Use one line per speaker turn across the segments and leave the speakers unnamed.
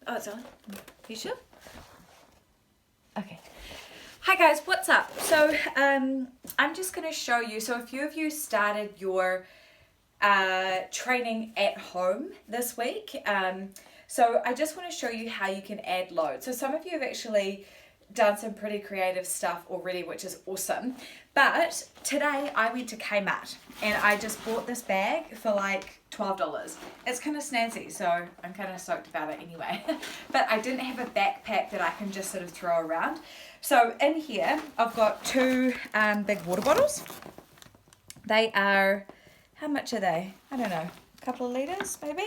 Oh, it's on. You sure? Okay. Hi guys, what's up? So I'm just going to show you, so a few of you started your training at home this week. So I just want to show you how you can add loads. So some of you have actually done some pretty creative stuff already, which is awesome. But today I went to Kmart and I just bought this bag for like $12. It's kind of snazzy, so I'm kind of stoked about it anyway. But I didn't have a backpack that I can just sort of throw around. So in here I've got two big water bottles. They are, how much are they? I don't know, a couple of litres maybe.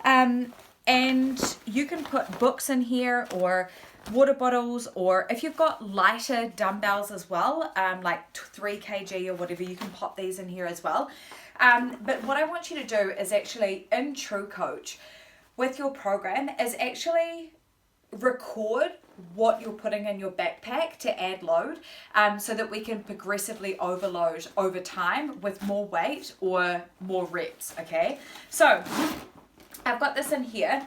And you can put books in here or water bottles, or if you've got lighter dumbbells as well, like 3 kg or whatever, you can pop these in here as well. But what I want you to do is actually in TrueCoach with your program is actually record what you're putting in your backpack to add load, so that we can progressively overload over time with more weight or more reps, okay? So I've got this in here.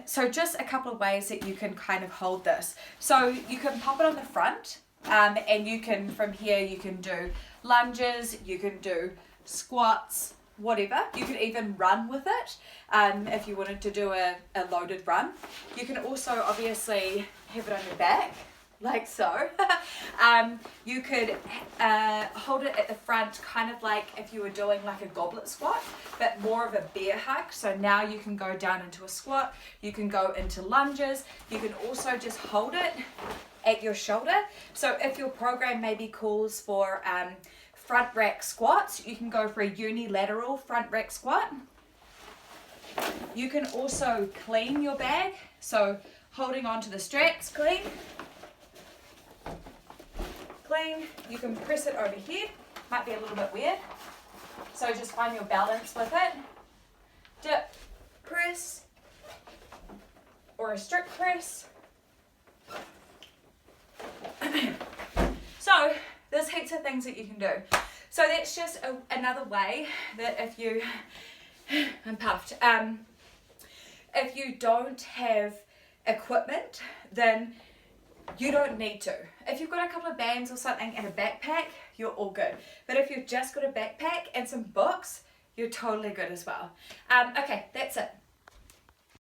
So just a couple of ways that you can kind of hold this. So you can pop it on the front, and you can, from here, you can do lunges, you can do squats, whatever. You could even run with it, if you wanted to do a loaded run. You can also obviously have it on your back, like so. You could hold it at the front, kind of like if you were doing like a goblet squat, but more of a bear hug. So now you can go down into a squat, you can go into lunges, you can also just hold it at your shoulder. So if your program maybe calls for front rack squats, you can go for a unilateral front rack squat. You can also clean your bag, so holding onto the straps, clean. You can press it over here, might be a little bit weird, so just find your balance with it. Dip, press, or a strict press. So there's heaps of things that you can do. So that's just another way that if you, I'm puffed, if you don't have equipment, then you don't need to. If you've got a couple of bands or something and a backpack, you're all good. But if you've just got a backpack and some books, you're totally good as well. Okay, that's it.